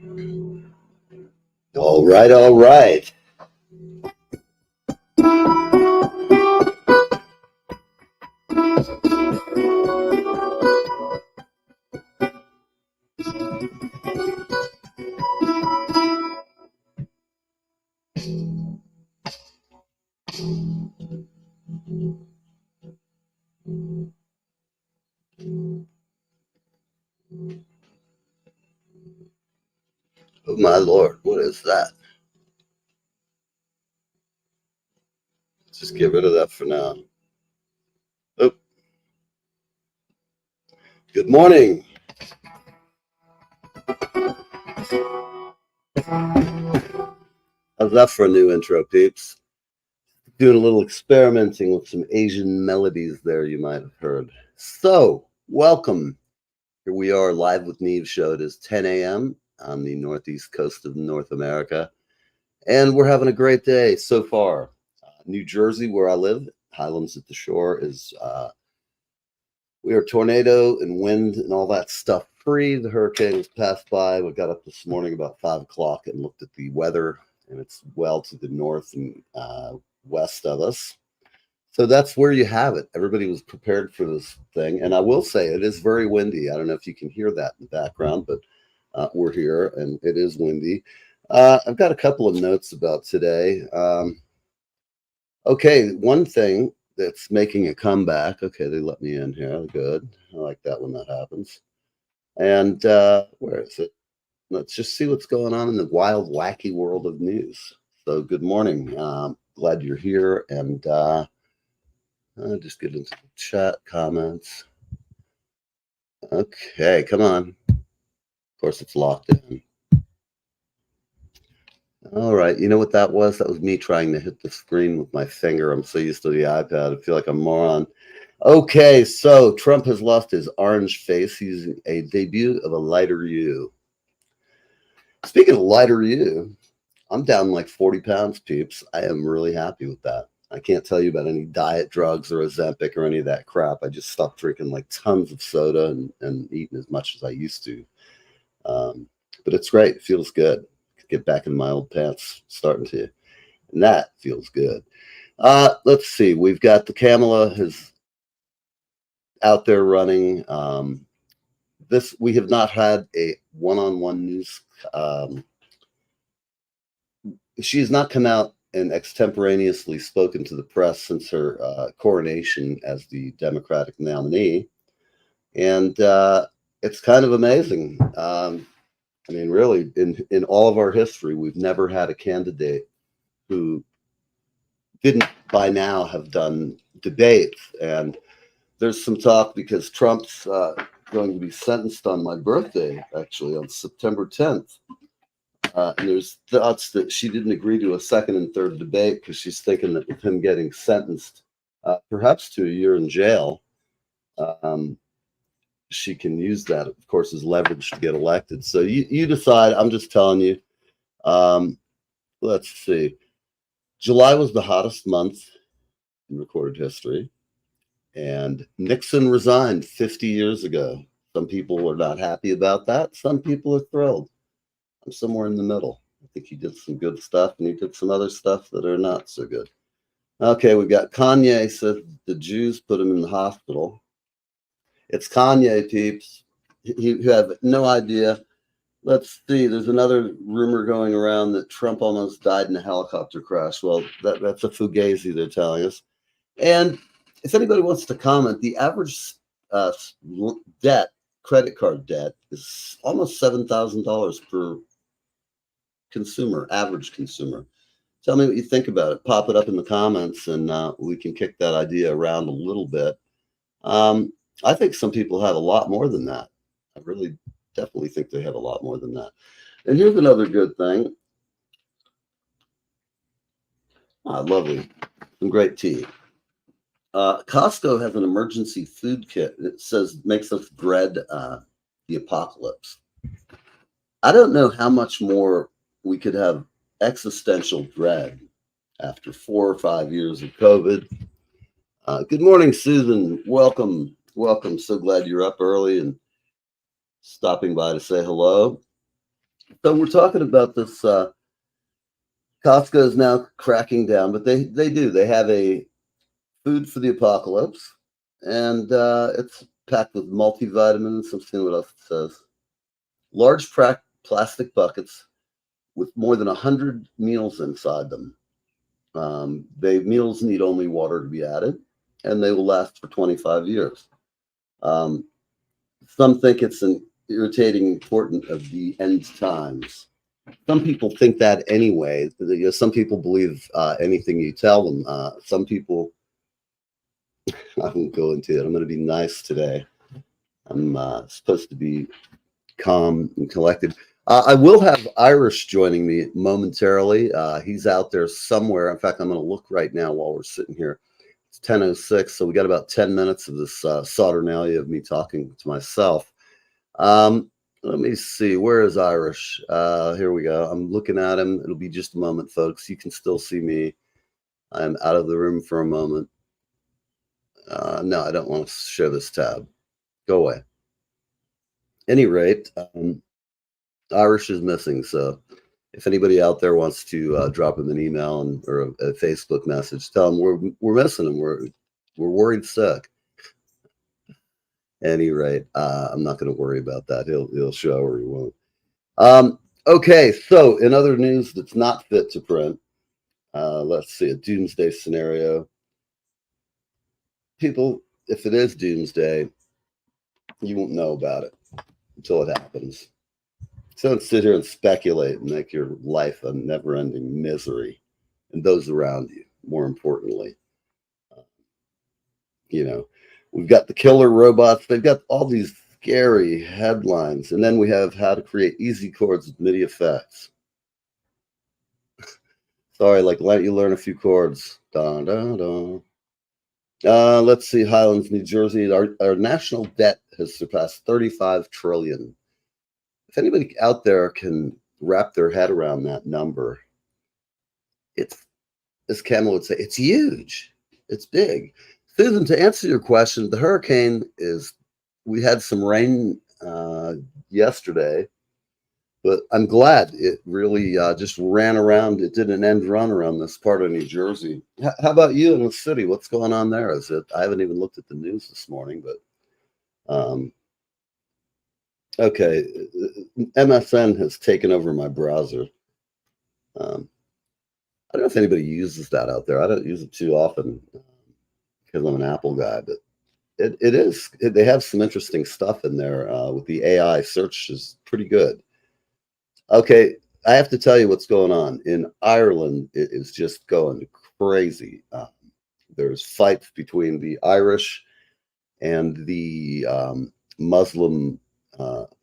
All right, all right. Oh my Lord, what is that? Let's just get rid of that for now. Oh, good morning. How's that for a new intro, peeps? Doing a little experimenting with some Asian melodies there you might have heard. So, welcome. Here we are live with Neve show. It is 10 a.m. on the northeast coast of North America. And we're having a great day so far. New Jersey, where I live, Highlands at the Shore, is we are tornado and wind and all that stuff free. The hurricane has passed by. We got up this morning about 5 o'clock and looked at the weather, and it's well to the north and west of us. So that's where you have it. Everybody was prepared for this thing. And I will say it is very windy. I don't know if you can hear that in the background, but we're here and it is windy. I've got a couple of notes about today. Okay, one thing that's making a comeback. Okay, they let me in here. Good. I like that when that happens. And where is it? Let's just see what's going on in the wild, wacky world of news. So, good morning. Glad you're here. And I'll just get into the chat comments. Okay, come on. Of course, it's locked in. All right, you know what that was? That was me trying to hit the screen with my finger. I'm so used to the iPad. I feel like a moron. Okay, so Trump has lost his orange face. He's a debut of a lighter you. Speaking of lighter you, I'm down like 40 pounds, peeps. I am really happy with that. I can't tell you about any diet drugs or Ozempic or any of that crap. I just stopped drinking like tons of soda and eating as much as I used to. But it's great. It feels good. Get back in my old pants, starting to. And that feels good. Let's see. We've got the Kamala is out there running. We have not had a one-on-one news. She has not come out and extemporaneously spoken to the press since her coronation as the Democratic nominee. And it's kind of amazing. I mean, really, in all of our history, we've never had a candidate who didn't by now have done debates. And there's some talk because Trump's going to be sentenced on my birthday, actually, on September 10th. And there's thoughts that she didn't agree to a second and third debate because she's thinking that with him getting sentenced, perhaps to a year in jail, she can use that, of course, as leverage to get elected. So you decide. I'm just telling you. Let's see. July was the hottest month in recorded history, and Nixon resigned 50 years ago. Some people are not happy about that. Some people are thrilled. I'm somewhere in the middle. I think he did some good stuff, and he did some other stuff that are not so good. Okay, we got Kanye said the Jews put him in the hospital. It's Kanye, peeps. You have no idea. Let's see. There's another rumor going around that Trump almost died in a helicopter crash. Well, that's a fugazi, they're telling us. And if anybody wants to comment, the average debt, credit card debt, is almost $7,000 per consumer, average consumer. Tell me what you think about it. Pop it up in the comments, and we can kick that idea around a little bit. I think some people have a lot more than that. I really definitely think they have a lot more than that. And here's another good thing. Lovely. Some great tea. Costco has an emergency food kit that says makes us dread the apocalypse. I don't know how much more we could have existential dread after 4 or 5 years of COVID. Good morning, Susan. Welcome. Welcome. So glad you're up early and stopping by to say hello. So we're talking about this. Costco is now cracking down, but they do. They have a food for the apocalypse, and it's packed with multivitamins. I'm seeing what else it says. Large plastic buckets with more than 100 meals inside them. They meals need only water to be added, and they will last for 25 years. Um, some think it's an irritating important of the end times. Some people think that anyway. You know, some people believe anything you tell them. Some people, I won't go into it. I'm going to be nice today. I'm supposed to be calm and collected. I will have Irish joining me momentarily. He's out there somewhere. In fact, I'm going to look right now while we're sitting here. It's 10:06, so we got about 10 minutes of this saturnalia of me talking to myself. Let me see. Where is Irish? Here we go. I'm looking at him. It'll be just a moment, folks. You can still see me. I'm out of the room for a moment. No, I don't want to show this tab. Go away. Any rate, Irish is missing. So if anybody out there wants to drop him an email or a Facebook message, tell him we're missing him. We're worried sick. Any rate, I'm not going to worry about that. He'll show or he won't. Okay, so in other news that's not fit to print, let's see, a doomsday scenario. People, if it is doomsday, you won't know about it until it happens. So don't sit here and speculate and make your life a never-ending misery, and those around you, more importantly. You know, we've got the killer robots. They've got all these scary headlines, and then we have how to create easy chords with MIDI effects. Sorry, like let you learn a few chords. Dun, dun, dun. Let's see, Highlands, New Jersey. Our national debt has surpassed 35 trillion. If anybody out there can wrap their head around that number, it's, as Campbell would say, it's huge. It's big. Susan, to answer your question, the hurricane is, we had some rain yesterday, but I'm glad it really just ran around. It did an end run around this part of New Jersey. How about you in the city? What's going on there? Is it? I haven't even looked at the news this morning, but okay. MSN has taken over my browser. I don't know if anybody uses that out there. I don't use it too often because I'm an Apple guy, but they have some interesting stuff in there with the AI search is pretty good. Okay, I have to tell you what's going on in Ireland. It is just going crazy. There's fights between the Irish and the Muslim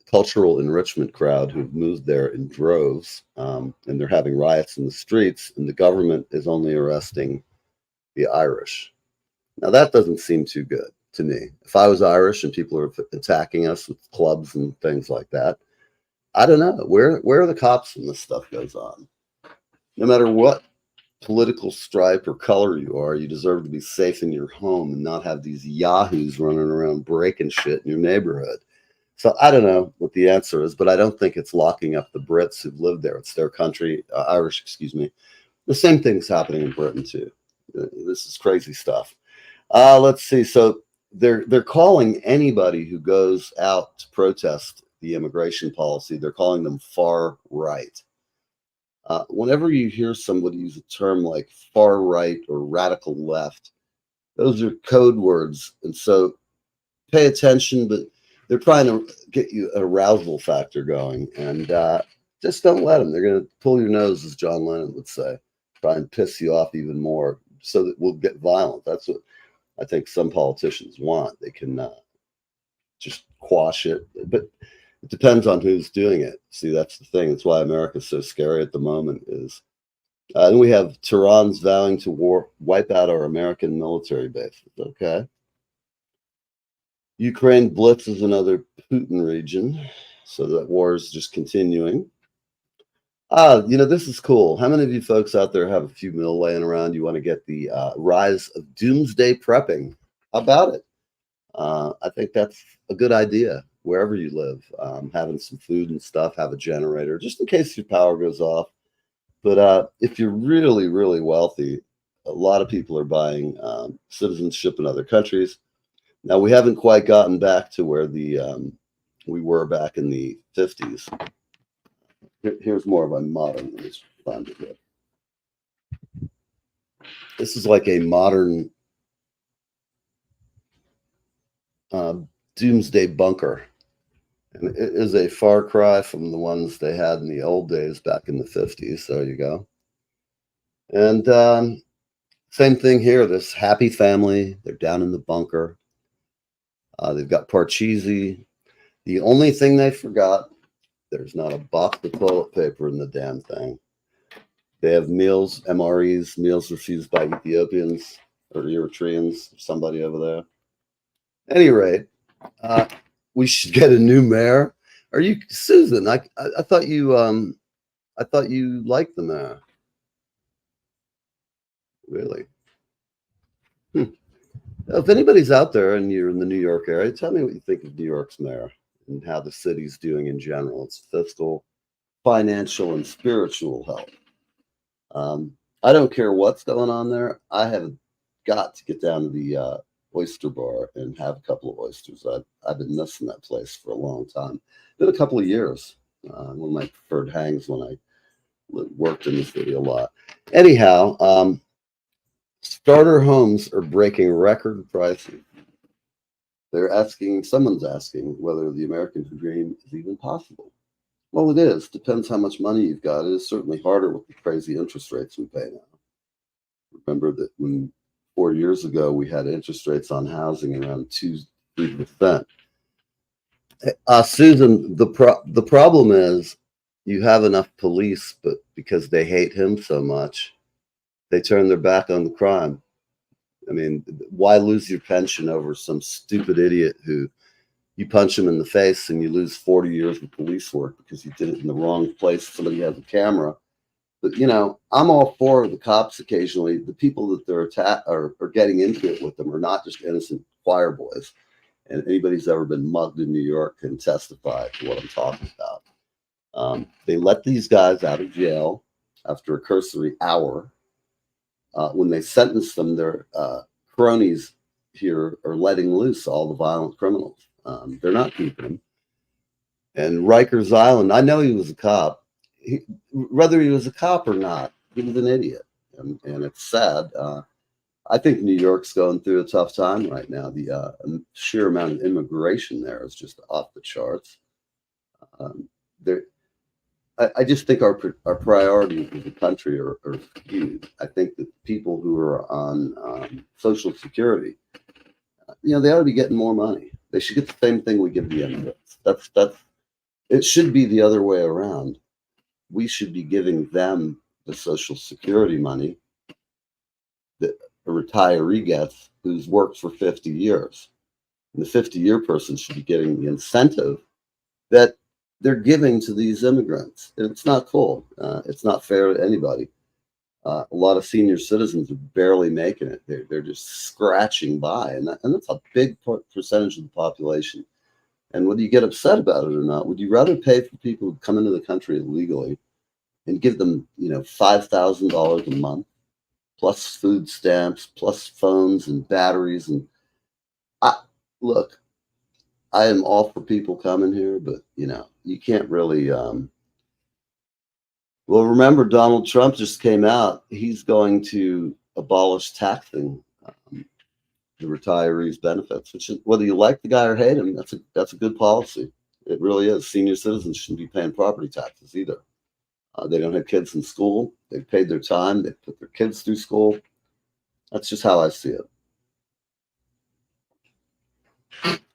cultural enrichment crowd who've moved there in droves, and they're having riots in the streets, and the government is only arresting the Irish. Now, that doesn't seem too good to me. If I was Irish and people are attacking us with clubs and things like that, I don't know. Where are the cops when this stuff goes on? No matter what political stripe or color you are, you deserve to be safe in your home and not have these yahoos running around breaking shit in your neighborhood. So I don't know what the answer is, but I don't think it's locking up the Brits who've lived there. It's their country, Irish, excuse me. The same thing's happening in Britain too. This is crazy stuff. Let's see. So they're calling anybody who goes out to protest the immigration policy, they're calling them far right. Whenever you hear somebody use a term like far right or radical left, those are code words. And so pay attention, but they're trying to get you an arousal factor going. And just don't let them. They're going to pull your nose, as John Lennon would say, try and piss you off even more so that we'll get violent. That's what I think some politicians want. They can just quash it. But it depends on who's doing it. See, that's the thing. That's why America's so scary at the moment is and we have Tehran's vowing to wipe out our American military bases. Okay. Ukraine blitzes another Putin region. So that war is just continuing. This is cool. How many of you folks out there have a few mil laying around? You want to get the rise of doomsday prepping? How about it? I think that's a good idea. wherever you live, having some food and stuff, have a generator just in case your power goes off. But if you're really, really wealthy, a lot of people are buying citizenship in other countries. Now, we haven't quite gotten back to where we were back in the 50s. Here's more of a modern. Let me find it here. This is like a modern doomsday bunker. And it is a far cry from the ones they had in the old days back in the 50s. There you go. And same thing here. This happy family, they're down in the bunker. They've got Parcheesi. The only thing they forgot, there's not a box of toilet paper in the damn thing. They have meals, MREs, meals refused by Ethiopians or Eritreans, somebody over there. At any rate, we should get a new mayor. Are you Susan? I thought you liked the mayor. Really? If anybody's out there and you're in the New York area, tell me what you think of New York's mayor and how the city's doing in general. Its fiscal, financial, and spiritual health. I don't care what's going on there. I have got to get down to the oyster bar and have a couple of oysters. I've been missing that place for a long time. Been a couple of years. One of my preferred hangs when I worked in the city a lot. Anyhow, starter homes are breaking record prices. Someone's asking whether the American dream is even possible. Well, it is. Depends how much money you've got. It is certainly harder with the crazy interest rates we pay now. Remember that when 4 years ago we had interest rates on housing around 2-3%. Susan, the problem is you have enough police, but because they hate him so much, they turn their back on the crime. I mean, why lose your pension over some stupid idiot who you punch him in the face and you lose 40 years of police work because you did it in the wrong place? Somebody has a camera. But, I'm all for the cops occasionally. The people that they're are getting into it with them are not just innocent choir boys. And anybody who's ever been mugged in New York can testify to what I'm talking about. They let these guys out of jail after a cursory hour. When they sentence them, their cronies here are letting loose all the violent criminals. They're not keeping them. And Rikers Island, I know he was a cop. Whether he was a cop or not, he was an idiot. And it's sad. I think New York's going through a tough time right now. The sheer amount of immigration there is just off the charts. I just think our priorities as a country are skewed. I think that people who are on Social Security, they ought to be getting more money. They should get the same thing we give the immigrants. It should be the other way around. We should be giving them the Social Security money that a retiree gets who's worked for 50 years. And the 50-year person should be getting the incentive that they're giving to these immigrants. And it's not cool. It's not fair to anybody. A lot of senior citizens are barely making it. They're just scratching by. And that's a big percentage of the population. And whether you get upset about it or not, would you rather pay for people who come into the country illegally and give them, $5,000 a month, plus food stamps, plus phones and batteries? And look, I am all for people coming here, but you can't really. Well, remember, Donald Trump just came out. He's going to abolish taxing the retirees' benefits, which is, whether you like the guy or hate him, that's a good policy. It really is. Senior citizens shouldn't be paying property taxes either. They don't have kids in school. They've paid their time. They put their kids through school. That's just how I see it.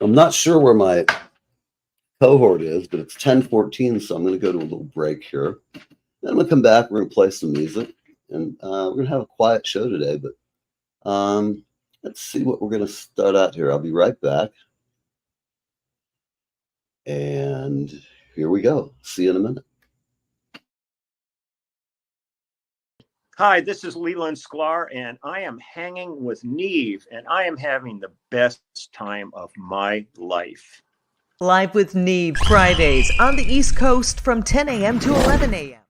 I'm not sure where my cohort is, but it's 10:14, so I'm going to go to a little break here. Then I'm going to come back. We're going to play some music, and we're going to have a quiet show today, but let's see what we're going to start out here. I'll be right back. And here we go. See you in a minute. Hi, this is Leland Sklar, and I am hanging with Neve, and I am having the best time of my life. Live with Neve, Fridays on the East Coast from 10 a.m. to 11 a.m.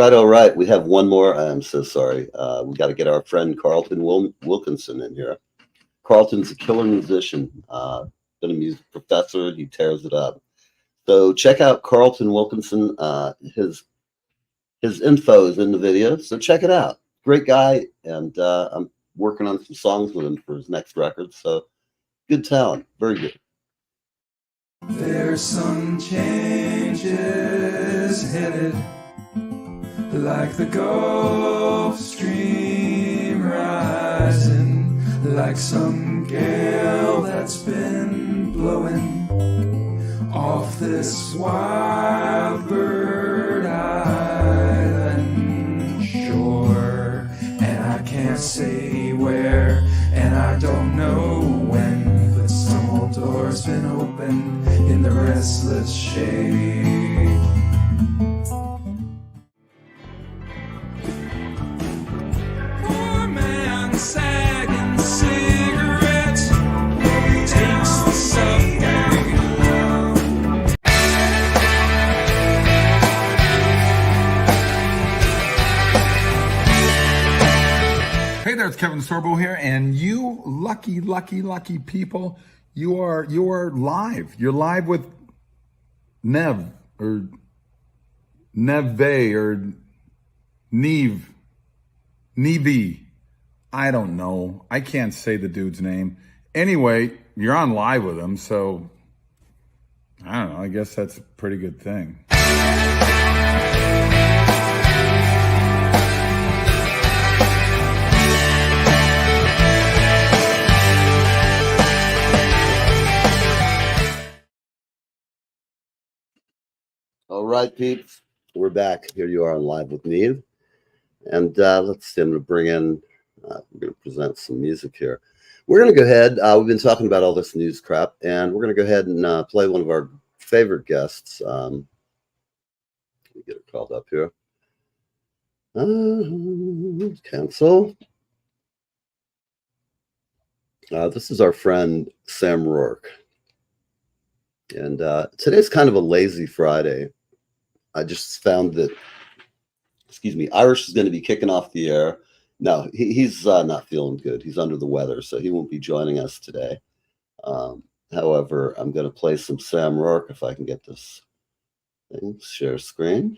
All right. We have one more. I'm so sorry. We got to get our friend Carlton Wilkinson in here. Carlton's a killer musician, been a music professor. He tears it up. So check out Carlton Wilkinson. His info is in the video, so check it out. Great guy, and I'm working on some songs with him for his next record. So good talent, very good. There's some changes headed, like the Gulf Stream rising, like some gale that's been blowing off this wild bird island shore. And I can't say where, and I don't know when, but some old door's been opened in the restless shade. Sagging cigarettes takes the subway home. Hey there, it's Kevin Sorbo here, and you lucky people, you are live. You're live with Neve or Neve or Neve. I don't know. I can't say the dude's name. Anyway, you're on live with him, so I don't know. I guess that's a pretty good thing. All right, peeps, we're back. Here you are on Live with Neve. And let's see, I'm going to bring in, we're going to present some music here. We're going to go ahead, we've been talking about all this news crap, and we're going to go ahead and play one of our favorite guests. Let me get it called up here. Cancel. This is our friend Sam Rourke. And today's kind of a lazy Friday. I just found that, Irish is going to be kicking off the air. No, he's not feeling good. He's under the weather, so he won't be joining us today. However, I'm going to play some Sam Rourke if I can get this thing. Share screen.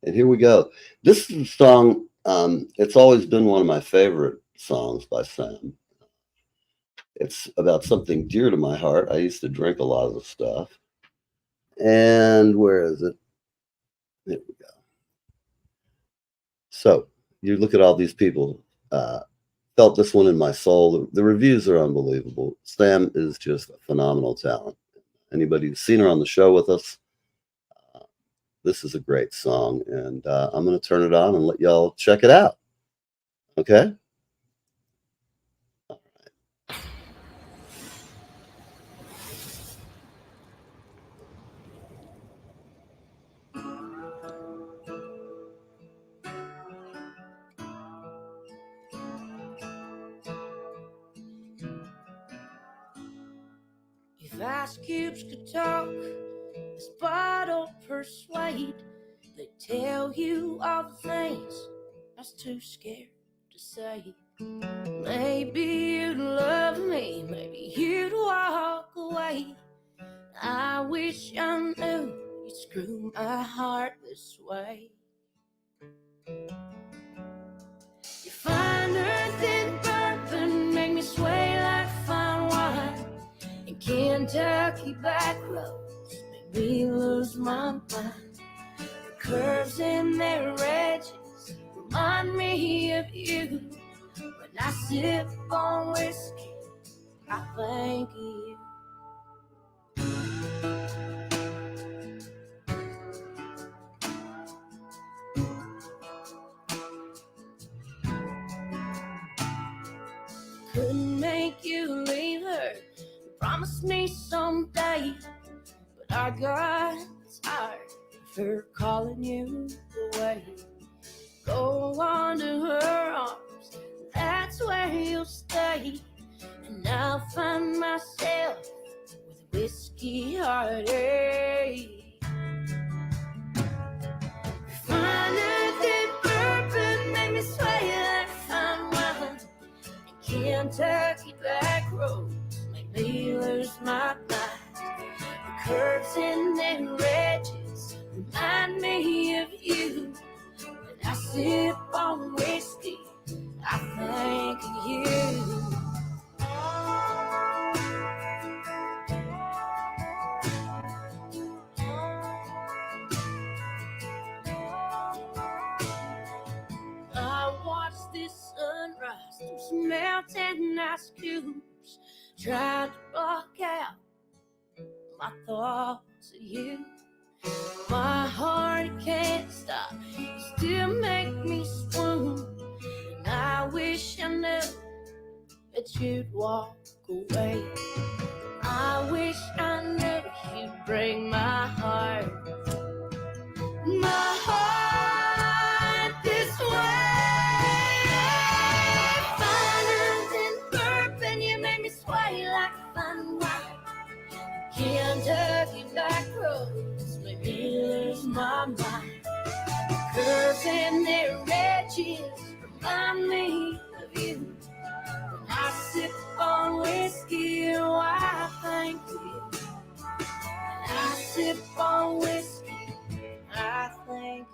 And here we go. This is a song, it's always been one of my favorite songs by Sam. It's about something dear to my heart. I used to drink a lot of the stuff. And where is it? There we go. So you look at all these people, felt this one in my soul. The reviews are unbelievable. Sam is just a phenomenal talent. Anybody who's seen her on the show with us, this is a great song. And I'm going to turn it on and let y'all check it out. Okay? If ice cubes could talk, this bottle persuade. They tell you all the things I was too scared to say. Maybe you'd love me, maybe you'd walk away. I wish I knew you'd screw my heart this way. You finer than bourbon, make me sway like fine wine. In Kentucky back roads, make me lose my mind. curves in their edges remind me of you. When I sip on whiskey, I think of you. Couldn't make you leave her, you promised me someday, but I got tired of her calling you away. Go on to her arms, that's where you'll stay, and I'll find myself with a whiskey heartache. Finer than bourbon, make me sway like fine wine. Kentucky back roads make me lose my mind. The curves in their edges remind me of you. When I sip on whiskey, I think of you. I watch this sunrise through some melting ice cubes, trying to block out my thoughts of you. My heart can't stop, you still make me swoon, and I wish I knew that you'd walk away. I wish I knew you'd break my heart this way. Finer than bourbon, you make me sway like fine wine. Kentucky back roads make me lose my mind. Curves in their edges remind me of you. When I sip on whiskey, oh, I think of you. When I sip on whiskey, I think of you.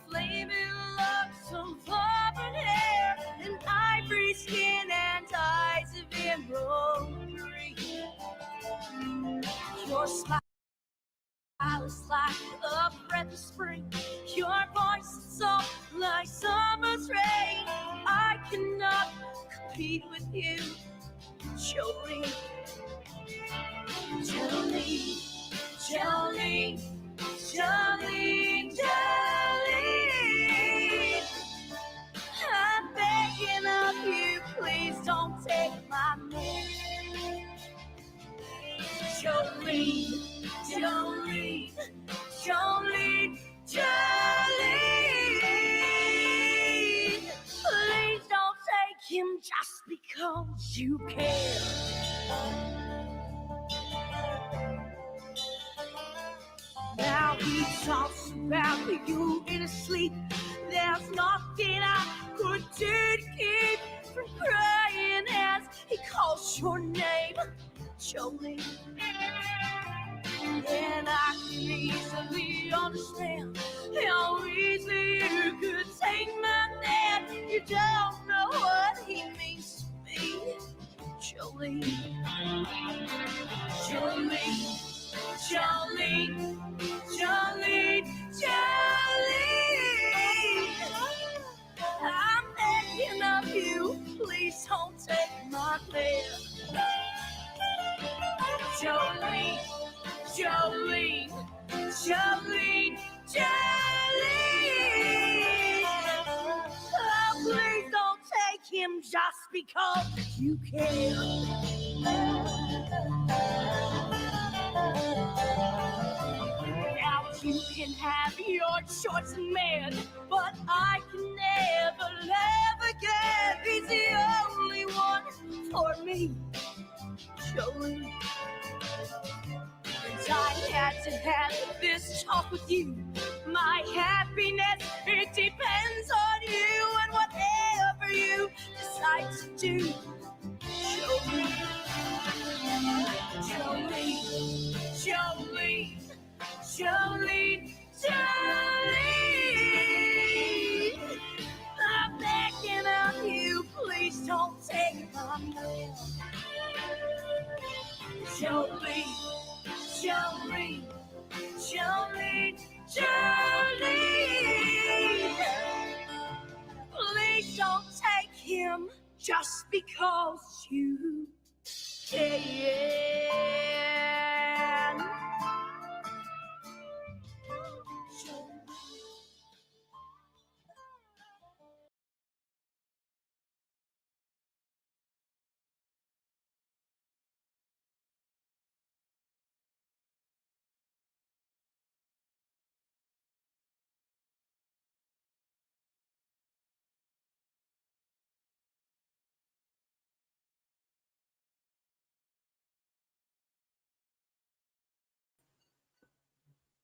Flaming locks of auburn hair and ivory skin and eyes of emerald green. Your smile is like a breath of spring. Your voice is soft like summer's rain. I cannot compete with you, Jolene. Jolene, Jolene, Jolene, Jolene. I'm begging of you, please don't take my name. Jolene, Jolene, Jolene, Jolene. because you care. Now he talks about you in his sleep. There's nothing I could do to keep from crying as he calls your name, Jolene. And I can easily understand how easily you could take my dad. You don't know what he means to me, Jolene. Jolene, Jolene, Jolene, Jolene. I'm begging of you, please don't take my man. Jolene, Jolene, Jolene, Jolene. Oh, please don't take him just because you care. Now you can have your choice, man, but I can never love again. He's the only one for me, Jolene. And I had to have this talk with you. My happiness, it depends on you and whatever you decide to do, Jolene. Jolene, Jolene, Jolene, Jolene. I'm begging of you, please don't take my man. Jolene, Jolene, Jolene, Jolene. Please don't take him just because you can.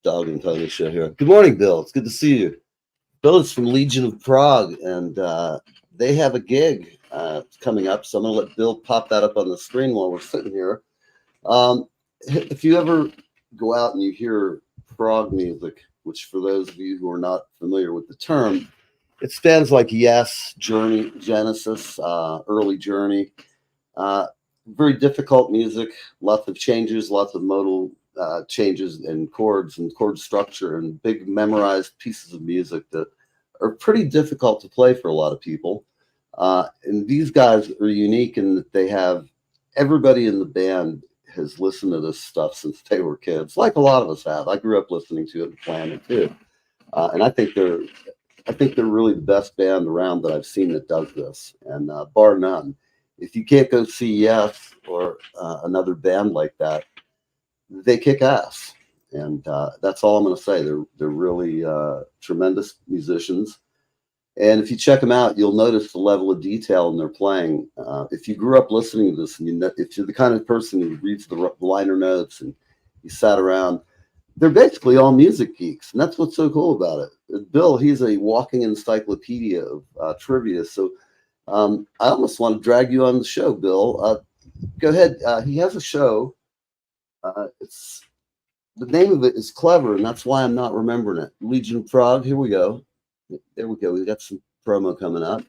Dog and Pony Show here. Good morning, Bill. It's good to see you. Bill is from Legion of Prague, and they have a gig coming up. So I'm going to let Bill pop that up on the screen while we're sitting here. If you ever go out and you hear Prague music, which for those of you who are not familiar with the term, it stands like Yes, Journey, Genesis, early Journey. Very difficult music, lots of changes, lots of modal changes in chords and chord structure and big memorized pieces of music that are pretty difficult to play for a lot of people. And these guys are unique in that they have everybody in the band has listened to this stuff since they were kids, like a lot of us have. I grew up listening to it and playing it too. And I think they're really the best band around that I've seen that does this, and bar none. If you can't go see Yes or another band like that, they kick ass, and that's all I'm going to say. They're really tremendous musicians, and if you check them out, you'll notice the level of detail in their playing. If you grew up listening to this, and if you're the kind of person who reads the liner notes and you sat around, they're basically all music geeks, and that's what's so cool about it. Bill, he's a walking encyclopedia of trivia, so I almost want to drag you on the show, Bill. Go ahead. He has a show. It's the name of it is clever, and that's why I'm not remembering it. Legion of Prague. Here we go. There we go. We got some promo coming up.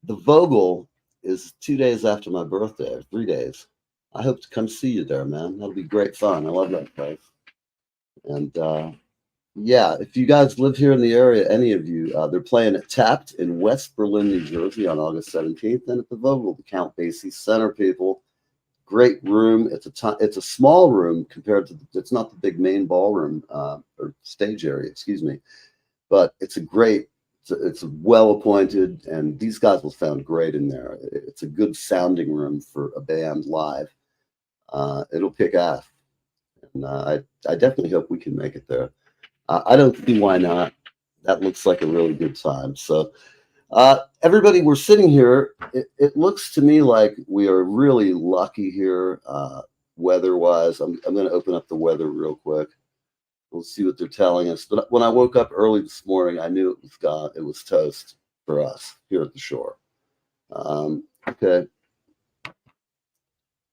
The Vogel is 2 days after my birthday, or 3 days. I hope to come see you there, man. That'll be great fun. I love that place. And yeah, if you guys live here in the area, any of you, they're playing at Tapped in West Berlin, New Jersey on August 17th, and at the Vogel, the Count Basie Center, people. Great room. It's a small room compared to it's not the big main ballroom or stage area, excuse me, but it's well appointed, and these guys will sound great in there. It's a good sounding room for a band live. It'll kick ass, and I definitely hope we can make it there. I don't see why not. That looks like a really good time. So Everybody, we're sitting here. It looks to me like we are really lucky here, weather-wise. I'm going to open up the weather real quick. We'll see what they're telling us. But when I woke up early this morning, I knew it was gone. It was toast for us here at the shore. Okay.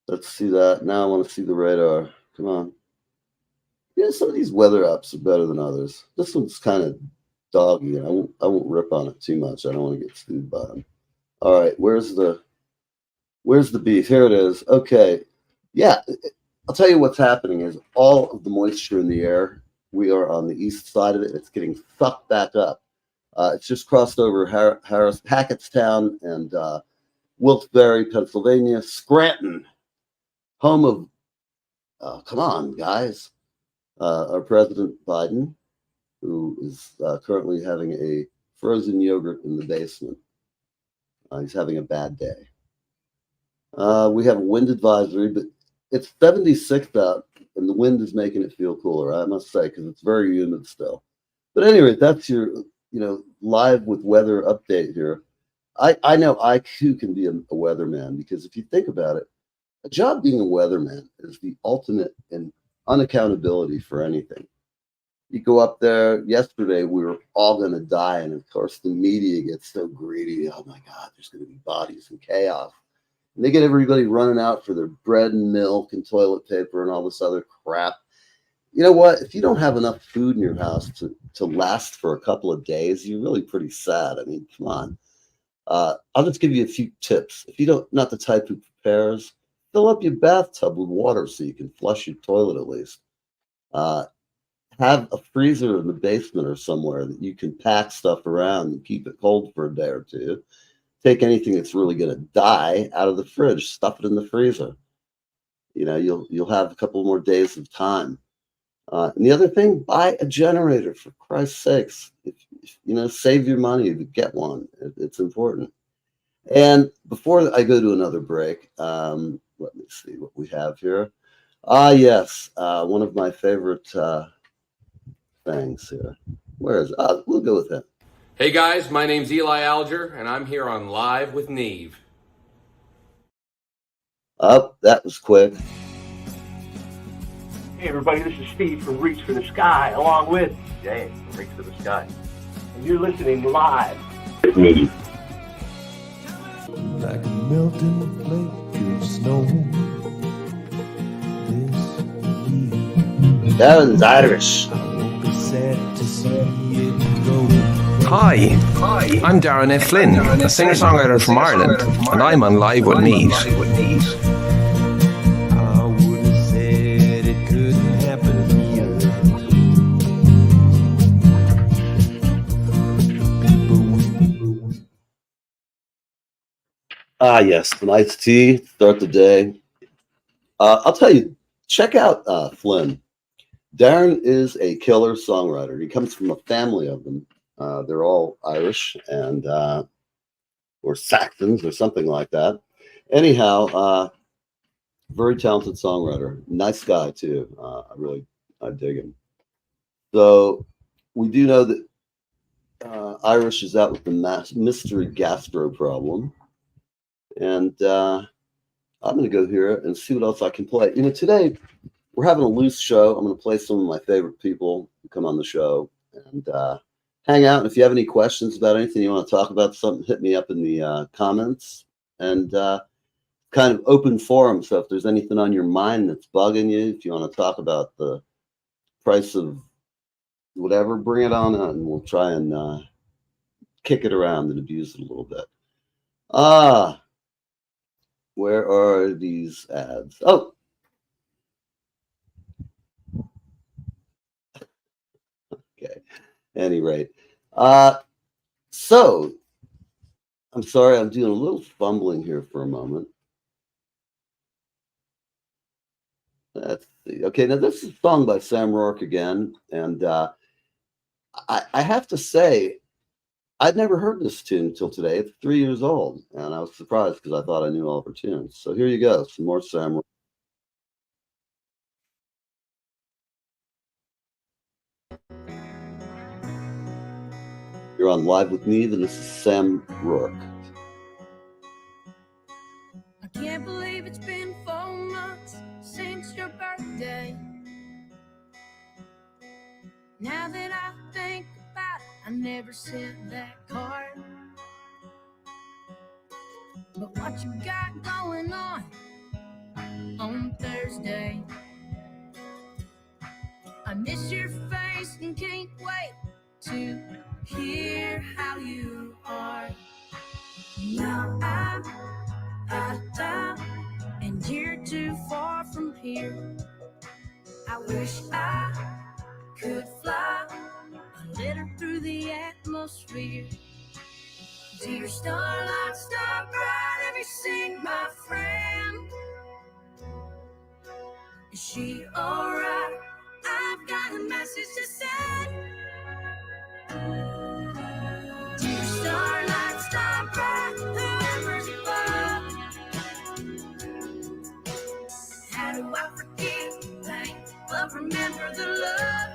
Let's see that. Now I want to see the radar. Come on. Yeah, some of these weather apps are better than others. This one's kind of doggy, and I won't rip on it too much. I don't want to get sued by them. All right, where's the beef? Here it is. Okay. Yeah, I'll tell you what's happening is all of the moisture in the air, we are on the east side of it. It's getting sucked back up. It's just crossed over Hackettstown and Wilkes-Barre, Pennsylvania, Scranton, home of, come on, guys, our President Biden, who is currently having a frozen yogurt in the basement. He's having a bad day. We have a wind advisory, but it's 76 out, and the wind is making it feel cooler, I must say, because it's very humid still. But anyway, that's your, live with weather update here. I know I too can be a weatherman, because if you think about it, a job being a weatherman is the ultimate in unaccountability for anything. You go up there. Yesterday, we were all going to die, and of course, the media gets so greedy. Oh my God, there's going to be bodies and chaos. And they get everybody running out for their bread and milk and toilet paper and all this other crap. You know what? If you don't have enough food in your house to last for a couple of days, you're really pretty sad. I mean, come on. I'll just give you a few tips. If you don't, not the type who prepares, fill up your bathtub with water so you can flush your toilet at least. Have a freezer in the basement or somewhere that you can pack stuff around and keep it cold for a day or two. Take anything that's really going to die out of the fridge, stuff it in the freezer. You'll have a couple more days of time. And the other thing, buy a generator, for Christ's sakes. Save your money to get one. It's important. And before I go to another break, let me see what we have here. Yes, one of my favorite things here. Where is it? We'll go with him. Hey guys, my name's Eli Alger, and I'm here on Live with Neve. Oh, that was quick. Hey everybody, this is Steve from Reach for the Sky, along with Jay from Reach for the Sky. And you're listening live with me. Like a melting flake of snow. This Darren's Irish. I won't be sad to see it go. Hi, I'm Darren F. Flynn, a singer-songwriter from Ireland, and I'm on Live with Neve. I would have said it couldn't happen here. Yes, some iced tea, start the day. I'll tell you, check out Flynn. Darren is a killer songwriter. He comes from a family of them. They're all Irish and or Saxons or something like that. Anyhow, very talented songwriter. Nice guy too. I dig him. So we do know that Irish is out with the mystery gastro problem, and I'm going to go here and see what else I can play. Today we're having a loose show. I'm going to play some of my favorite people who come on the show and hang out. And if you have any questions about anything you want to talk about, something, hit me up in the comments, and kind of open forum. So if there's anything on your mind that's bugging you, if you want to talk about the price of whatever, bring it on out, and we'll try and kick it around and abuse it a little bit. Where are these ads? Oh. Okay. Any rate. So I'm sorry, I'm doing a little fumbling here for a moment. Let's see. Okay, now this is a song by Sam Rourke again, and I have to say, I'd never heard this tune until today. It's 3 years old, and I was surprised because I thought I knew all of her tunes. So here you go, some more Sam Rourke. You're on Live with Neve, and this is Sam Rourke. I can't believe it's been 4 months since your birthday. Now that I think about it, I never sent that card. But what you got going on Thursday? I miss your face and can't wait to hear how you are. Now I'm out of town and you're too far from here. I wish I could fly a little through the atmosphere. Dear starlight, star bright, have you seen my friend? Is she alright? I've got a message to send. Dear starlight, star bright, whoever's above. How do I forget pain, but remember the love?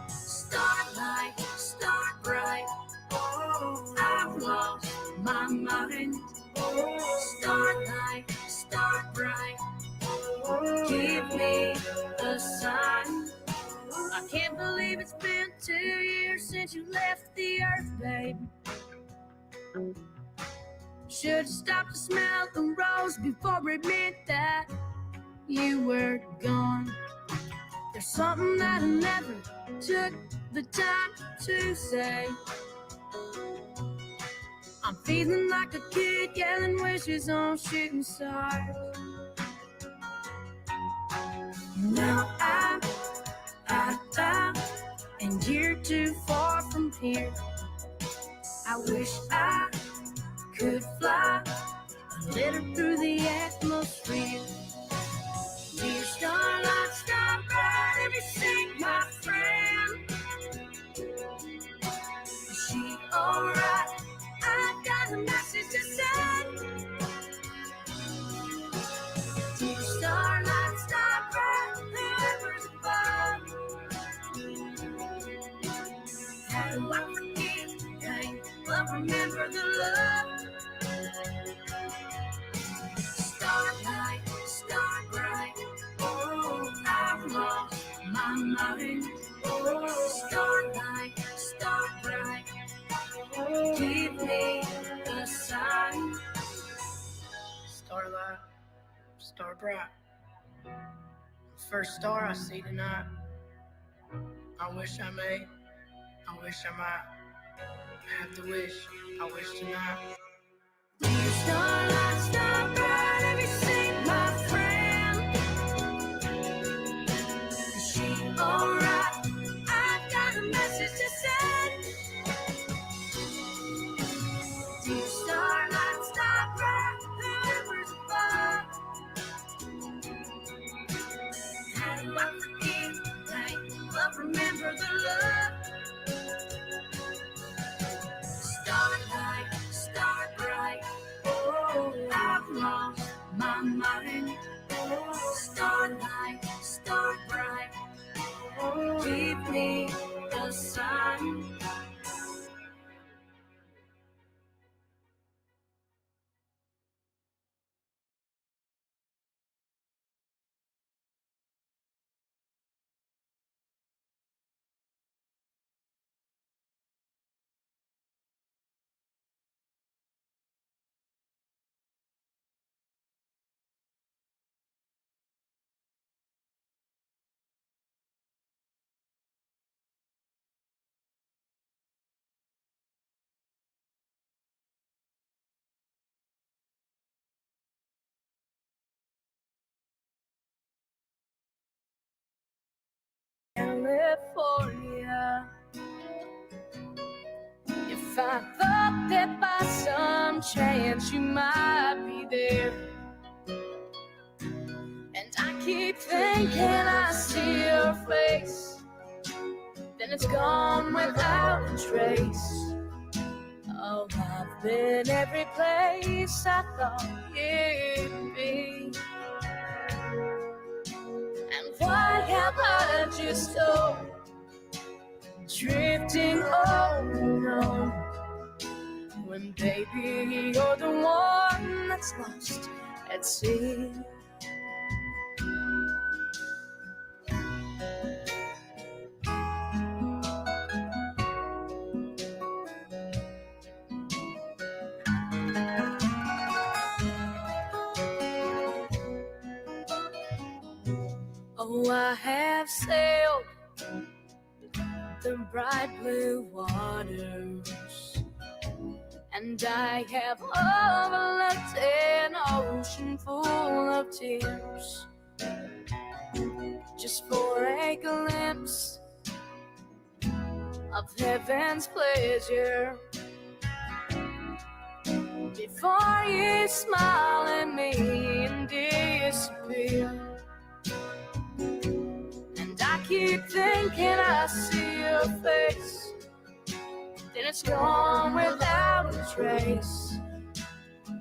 Starlight, star bright, oh, I've lost my mind. Starlight, star bright, give me a sign. I can't believe it's been 2 years since you left the earth, babe. Should've stopped to smell the rose before it meant that you were gone. There's something that I never took the time to say. I'm feeling like a kid yelling wishes on shooting stars. Now I'm out of town and you're too far from here. I wish I could fly a little through the atmosphere. Dear starlight, star bright, have you seen my friend? Is she alright? I've got a message to send. Dear starlight, star bright, whoever's above. How do I forget pain, but remember the love? Starlight, star bright, oh, I've lost my mind. Starlight, star bright, give me a sign. Starlight, star bright, first star I see tonight. I wish I may, I wish I might have to wish, I wish tonight. Dear starlight, star bright, have you seen my friend? Is she alright? I've got a message to send. Dear starlight, star bright, whoever's above. How do I forget pain, but remember the love? Starlight, star bright, oh, I've lost my mind. Starlight, star bright, give me a sign. California. If I thought that by some chance you might be there, and I keep thinking I see your face, then it's gone without a trace. Oh, I've been every place I thought you'd be. And why am I just so drifting on. When baby, you're the one that's lost at sea. Oh, I have sailed the bright blue waters, and I have overlooked an ocean full of tears, just for a glimpse of heaven's pleasure. Before you smile at me and disappear, and I keep thinking I see your face, then it's gone without a trace.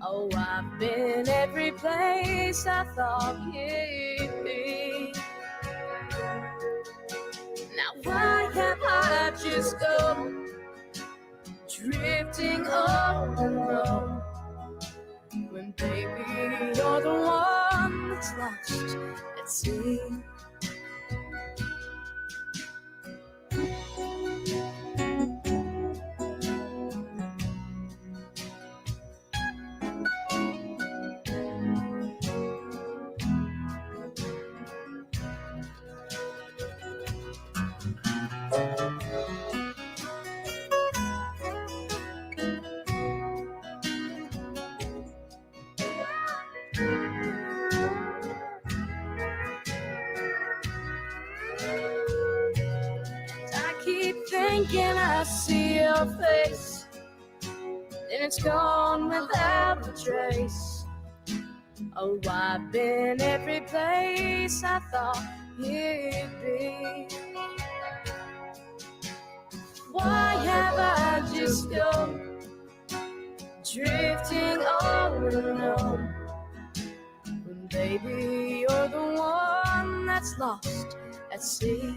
Oh, I've been every place I thought you'd be. Now why can't I just go drifting on and on, when baby you're the one that's lost at sea? Thinking I see your face, then it's gone without a trace. Oh, I've been every place I thought you'd be. Why have I just gone drifting on and on, when baby you're the one that's lost at sea?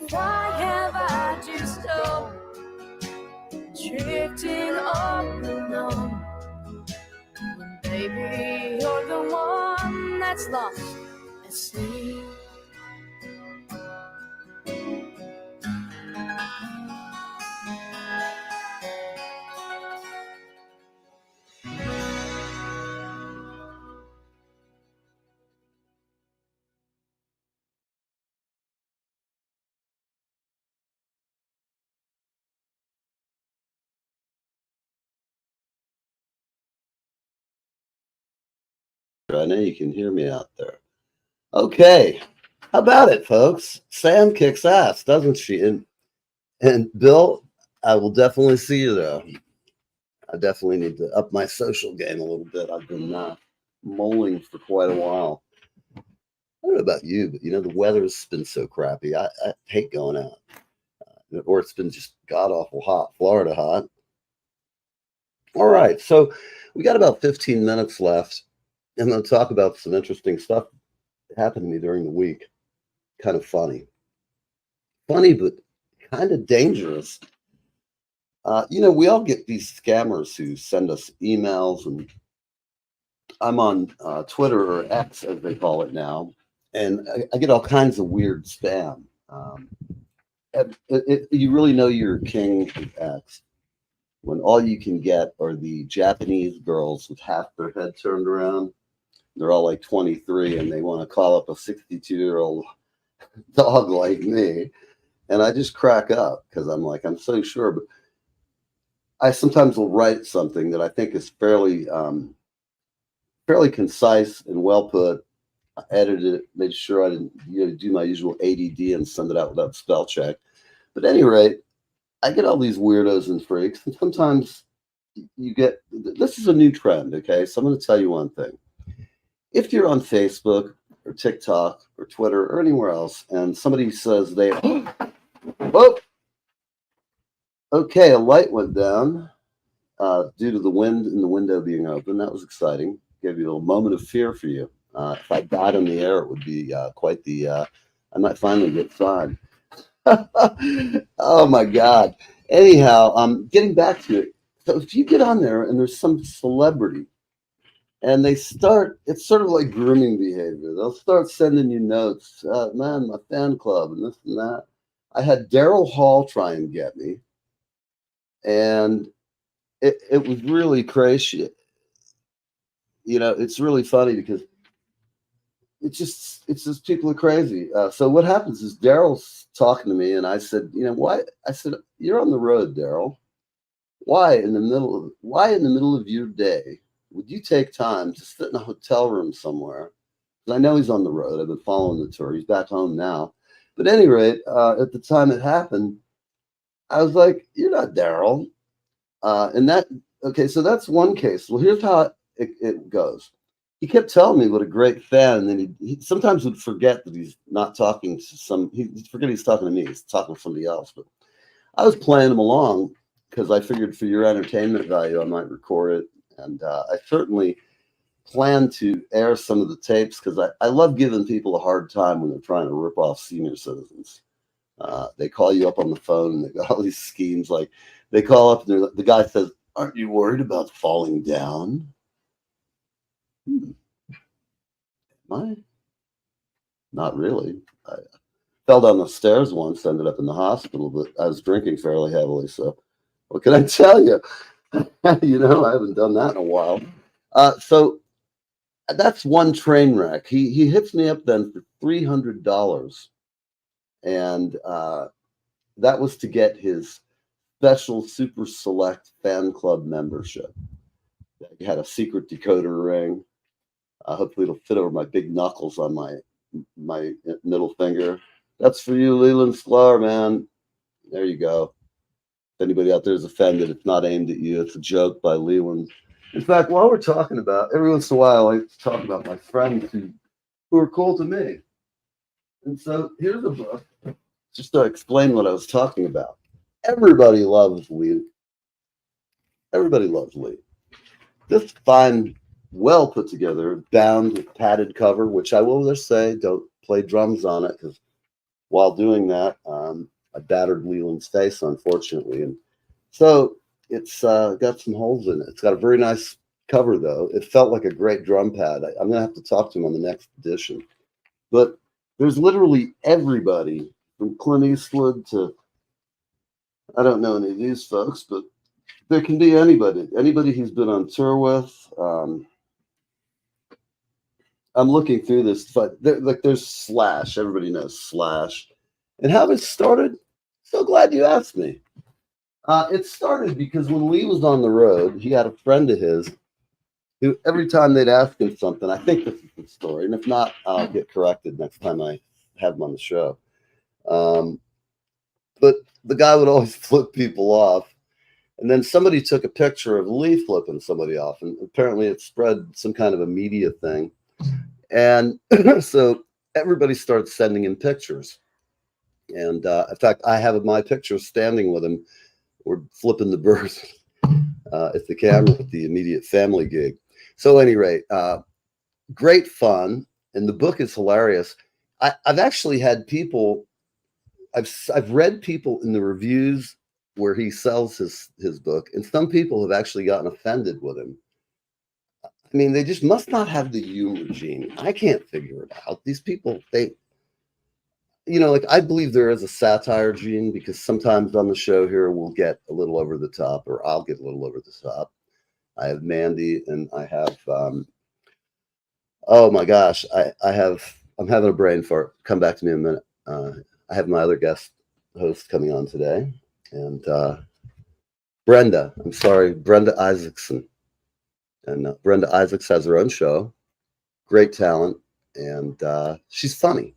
Why have I just gone drifting on and on, when baby you're the one that's lost at sea? I know you can hear me out there. Okay, how about it, folks? Sam kicks ass, doesn't she? And Bill, I will definitely see you there. I definitely need to up my social game a little bit. I've been mulling for quite a while. I don't know about you, but the weather's been so crappy. I hate going out, or it's been just god awful hot, Florida hot. All right, so we got about 15 minutes left. I'm going to talk about some interesting stuff that happened to me during the week. Kind of funny, but kind of dangerous. We all get these scammers who send us emails, and I'm on Twitter, or X as they call it now, and I get all kinds of weird spam. You really know you're king of X when all you can get are the Japanese girls with half their head turned around. They're all like 23, and they want to call up a 62-year-old dog like me. And I just crack up because I'm like, I'm so sure. But I sometimes will write something that I think is fairly concise and well put. I edited it, made sure I didn't do my usual ADD and send it out without spell check. But at any rate, I get all these weirdos and freaks, and sometimes you get, this is a new trend, okay? So I'm going to tell you one thing. If you're on Facebook or TikTok or Twitter or anywhere else, and somebody says oh, okay, a light went down due to the wind and the window being open. That was exciting. Gave you a little moment of fear for you. If I died on the air, it would be quite the I might finally get signed. Oh my God. Anyhow, getting back to it. So if you get on there and there's some celebrity and it's sort of like grooming behavior. They'll start sending you notes. Man, my fan club and this and that. I had Daryl Hall try and get me. And it was really crazy. You know, it's really funny because it's just people are crazy. So what happens is Daryl's talking to me and I said, you know, why? I said, you're on the road, Daryl. Why in the middle of your day would you take time to sit in a hotel room somewhere? Because I know he's on the road. I've been following the tour. He's back home now. But at any rate, at the time it happened, I was like, you're not Daryl. Okay, so that's one case. Well, here's how it goes. He kept telling me what a great fan, and then he sometimes would forget that he's not talking to he'd forget he's talking to me. He's talking to somebody else. But I was playing him along because I figured for your entertainment value, I might record it. And I certainly plan to air some of the tapes because I love giving people a hard time when they're trying to rip off senior citizens. They call you up on the phone and they got all these schemes. Like they call up and the guy says, aren't you worried about falling down? Am I? Not really. I fell down the stairs once, ended up in the hospital, but I was drinking fairly heavily. So what can I tell you? You know, I haven't done that in a while. So that's one train wreck. He hits me up then for $300. And that was to get his special super select fan club membership. He had a secret decoder ring. Hopefully it'll fit over my big knuckles on my middle finger. That's for you, Leland Sklar, man. There you go. If anybody out there is offended, it's not aimed at you. It's a joke by Leland. In fact, while we're talking about, every once in a while, I talk about my friends who are cool to me. And so here's a book just to explain what I was talking about. Everybody loves Lee. Everybody loves Lee. This fine, well put together, bound with padded cover, which I will just say, don't play drums on it, because while doing that, I battered Leland's face, unfortunately. And so it's got some holes in it. It's got a very nice cover, though. It felt like a great drum pad. I'm going to have to talk to him on the next edition. But there's literally everybody from Clint Eastwood to, I don't know any of these folks, but there can be anybody he's been on tour with. I'm looking through this, but there's Slash. Everybody knows Slash. And how it started? So glad you asked me. It started because when Lee was on the road, he had a friend of his who every time they'd ask him something, I think this is the story, and if not, I'll get corrected next time I have him on the show. But the guy would always flip people off. And then somebody took a picture of Lee flipping somebody off, and apparently it spread some kind of a media thing. And so everybody started sending him pictures. And in fact, I have my picture standing with him. We're flipping the bird at the camera at the immediate family gig. So at any rate, great fun. And the book is hilarious. I've actually had people, I've read people in the reviews where he sells his book, and some people have actually gotten offended with him. I mean, they just must not have the humor gene. I can't figure it out. These people, like I believe there is a satire gene, because sometimes on the show here we'll get a little over the top, or I'll get a little over the top. I have Mandy, and I have, oh my gosh, I'm having a brain fart. Come back to me in a minute. I have my other guest host coming on today, and Brenda Isaacson. And Brenda Isaacs has her own show, great talent, and she's funny.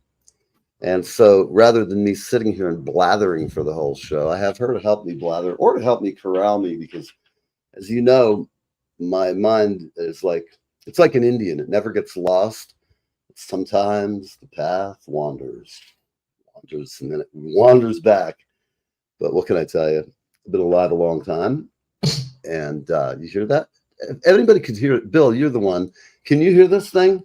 And so rather than me sitting here and blathering for the whole show, I have her to help me blather, or to help me corral me, because as you know, my mind is it's like an Indian. It never gets lost. Sometimes the path wanders, and then it wanders back. But what can I tell you? I've been alive a long time. And you hear that? If anybody could hear it. Bill, you're the one. Can you hear this thing?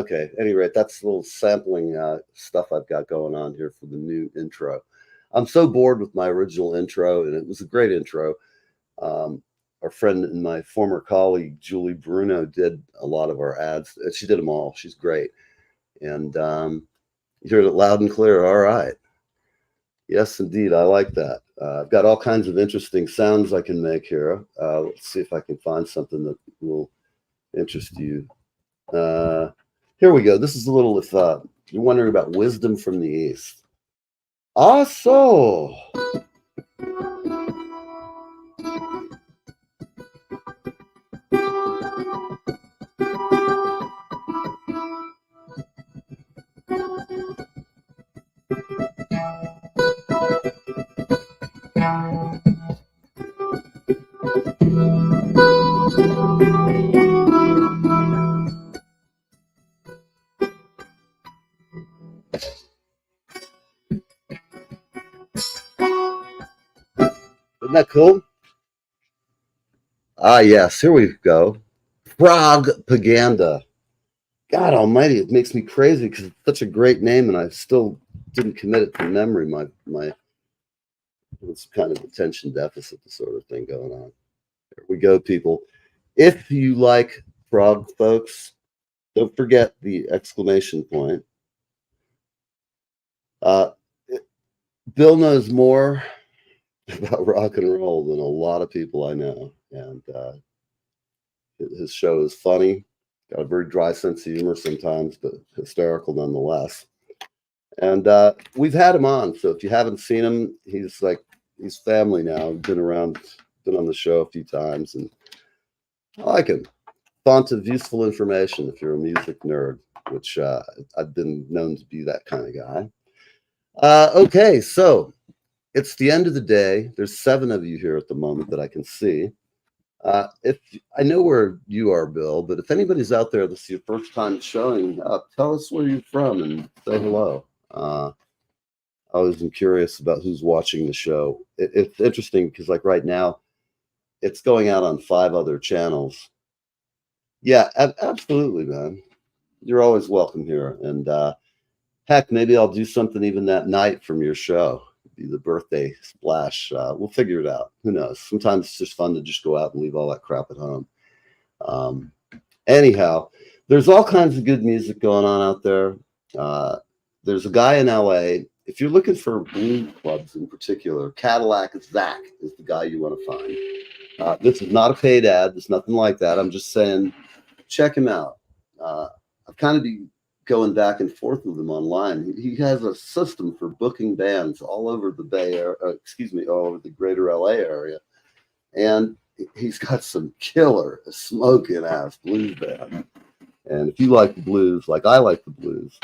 Okay, at any rate, that's a little sampling stuff I've got going on here for the new intro. I'm so bored with my original intro, and it was a great intro. Our friend and my former colleague, Julie Bruno, did a lot of our ads. She did them all. She's great. And you heard it loud and clear. All right. Yes, indeed. I like that. I've got all kinds of interesting sounds I can make here. Let's see if I can find something that will interest you. Here we go. This is a little, if you're wondering about wisdom from the East. So. Isn't that cool? Yes, here we go. Propaganda. God almighty, it makes me crazy because it's such a great name and I still didn't commit it to memory. It's kind of attention deficit, the sort of thing going on. There we go, people. If you like prog, folks, don't forget the exclamation point. Bill knows more about rock and roll than a lot of people I know, and his show is funny, got a very dry sense of humor sometimes, but hysterical nonetheless. And we've had him on, so if you haven't seen him, he's family now. Been around, been on the show a few times, and I like him. Font of useful information if you're a music nerd, which I've been known to be that kind of guy. Okay, so it's the end of the day. There's 7 of you here at the moment that I can see. If I know where you are, Bill, but if anybody's out there, this is your first time showing up, tell us where you're from and say hello. I always am curious about who's watching the show. It's interesting because, like right now, it's going out on 5 other channels. Yeah, absolutely, man. You're always welcome here. And heck, maybe I'll do something even that night from your show. Be the birthday splash. We'll figure it out. Who knows? Sometimes it's just fun to just go out and leave all that crap at home. Anyhow, there's all kinds of good music going on out there. There's a guy in LA. If you're looking for blues clubs in particular, Cadillac Zach is the guy you want to find. This is not a paid ad. There's nothing like that. I'm just saying, check him out. I've kind of been going back and forth with him online. He has a system for booking bands all over the Bay Area, all over the greater LA area. And he's got some killer smoking ass blues band. And if you like the blues, like I like the blues,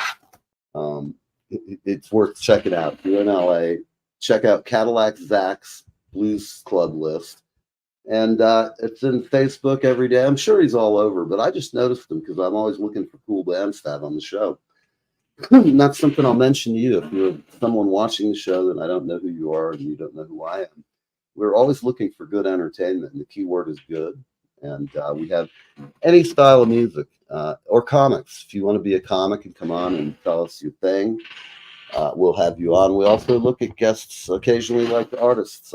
it's worth checking out. If you're in LA, check out Cadillac Zach's Blues Club list. And it's in Facebook every day. I'm sure he's all over, but I just noticed him because I'm always looking for cool bands to have on the show. Not something I'll mention to you. If you're someone watching the show, then I don't know who you are and you don't know who I am. We're always looking for good entertainment, and the key word is good. And we have any style of music or comics. If you want to be a comic and come on and tell us your thing, we'll have you on. We also look at guests occasionally like the artists.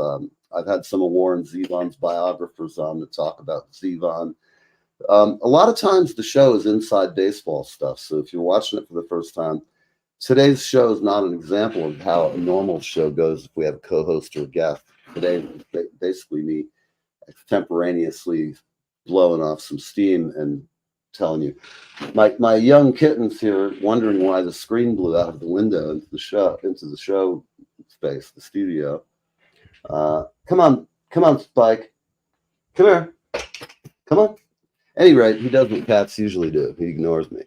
I've had some of Warren Zevon's biographers on to talk about Zevon. A lot of times the show is inside baseball stuff. So if you're watching it for the first time, today's show is not an example of how a normal show goes if we have a co-host or a guest. Today, basically me extemporaneously blowing off some steam and telling you. My young kittens here wondering why the screen blew out of the window into the show space, the studio. Come on, Spike. Come here. Come on. At any rate, he does what cats usually do. He ignores me.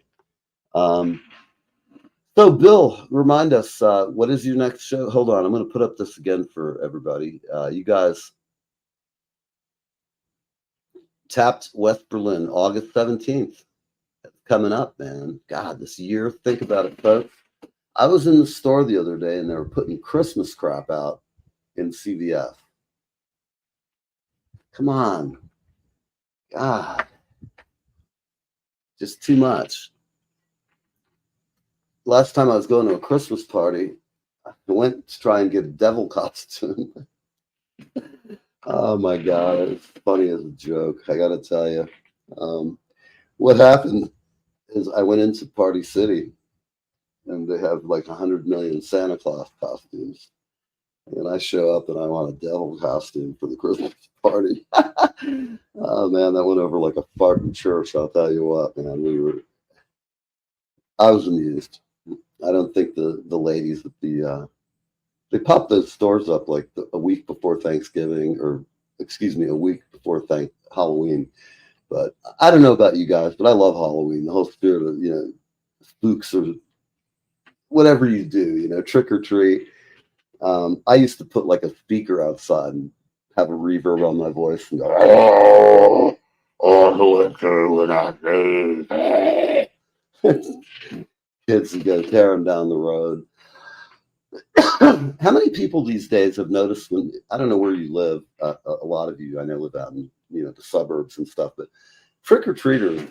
So, Bill, remind us, what is your next show? Hold on. I'm going to put up this again for everybody. You guys tapped West Berlin, August 17th. It's coming up, man. God, this year. Think about it, folks. I was in the store the other day, and they were putting Christmas crap out in CVS. Come on. God. Just too much. last time I was going to a Christmas party, I went to try and get a devil costume. Oh my God, it's funny as a joke. I got to tell you. What happened is I went into Party City and they have like 100 million Santa Claus costumes. And I show up and I want a devil costume for the Christmas party. Oh man, that went over like a fart in church. I'll tell you what, man. I was amused. I don't think the ladies at they popped those stores up like a week before Thanksgiving, or excuse me, a week before Halloween. But I don't know about you guys, but I love Halloween. The whole spirit of, spooks or whatever you do, trick or treat. I used to put like a speaker outside and have a reverb on my voice and go, who is when I say kids would go tearing down the road. How many people these days have noticed I don't know where you live, a lot of you I know live out in the suburbs and stuff, but trick-or-treaters,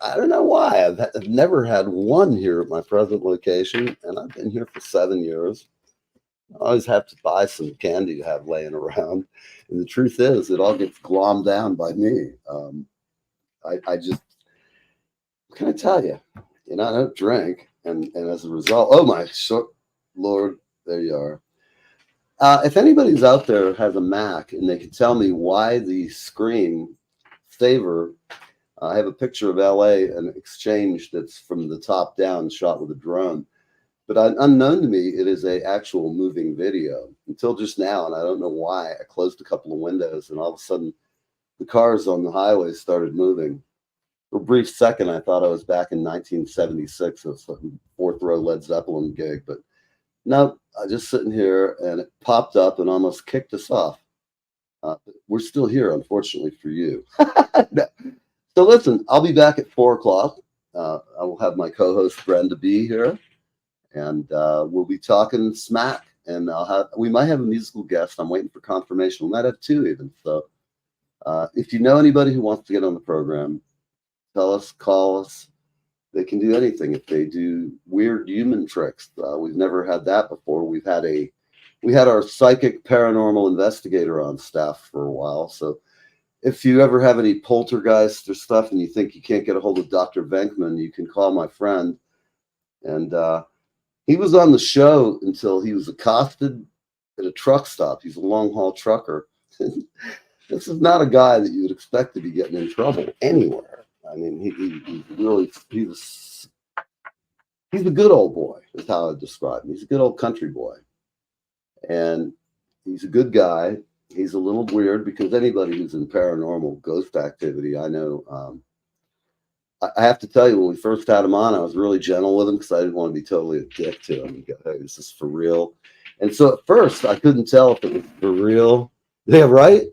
I don't know why. I've never had one here at my present location, and I've been here for 7 years. I always have to buy some candy to have laying around. And the truth is, it all gets glommed down by me. I just, what can I tell you? I don't drink. And as a result, oh my Lord, there you are. If anybody's out there has a Mac and they can tell me why the screen saver, I have a picture of LA, an exchange that's from the top down shot with a drone. But unknown to me, it is a actual moving video until just now. And I don't know why. I closed a couple of windows and all of a sudden the cars on the highway started moving. For a brief second, I thought I was back in 1976. It was a fourth row Led Zeppelin gig, but no, I was just sitting here and it popped up and almost kicked us off. We're still here, unfortunately for you. No. So listen, I'll be back at 4 o'clock. I will have my co-host Brenda B here. And we'll be talking smack, and we might have a musical guest. I'm waiting for confirmation. We might have 2 even. So if you know anybody who wants to get on the program, tell us, call us. They can do anything. If they do weird human tricks, we've never had that before. We had our psychic paranormal investigator on staff for a while. So if you ever have any poltergeist or stuff and you think you can't get a hold of Dr. Venkman, you can call my friend. And he was on the show until he was accosted at a truck stop. He's a long haul trucker. This is not a guy that you would expect to be getting in trouble anywhere. I mean, he's a good old boy, is how I describe him. He's a good old country boy. And he's a good guy. He's a little weird because anybody who's in paranormal ghost activity, I know, I have to tell you, when we first had him on, I was really gentle with him because I didn't want to be totally a dick to him. Go, hey, this is for real. And so at first, I couldn't tell if it was for real. Yeah, right?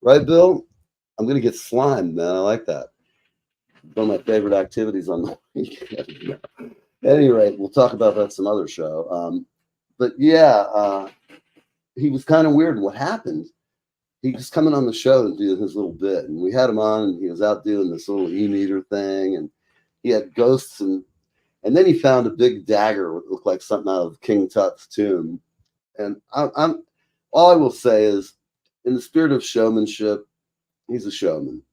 Right, Bill? I'm going to get slimed, man. I like that. One of my favorite activities on the weekend. At any rate, we'll talk about that some other show. But yeah, he was kind of weird. What happened? He was coming on the show and doing his little bit, and we had him on, and he was out doing this little e-meter thing, and he had ghosts, and then he found a big dagger that looked like something out of King Tut's tomb. And I'm all I will say is, in the spirit of showmanship, he's a showman.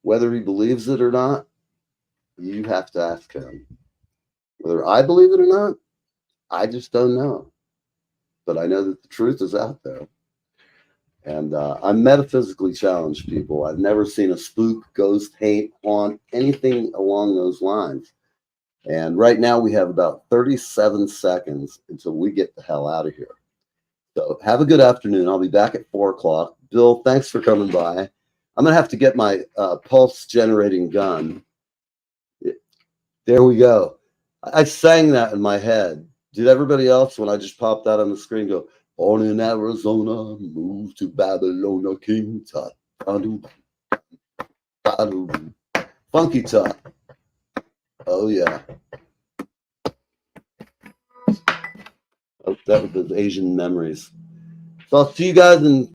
Whether he believes it or not, you have to ask him. Whether I believe it or not, I just don't know. But I know that the truth is out there. And I'm metaphysically challenged, people. I've never seen a spook, ghost, haunt, anything along those lines. And right now we have about 37 seconds until we get the hell out of here. So have a good afternoon. I'll be back at 4 o'clock. Bill, thanks for coming by. I'm going to have to get my pulse generating gun. There we go. I sang that in my head. Did everybody else, when I just popped that on the screen, go, born in Arizona, moved to Babylon, King Tut. Funky Tut. Oh, yeah. Oh, that was those Asian memories. So I'll see you guys in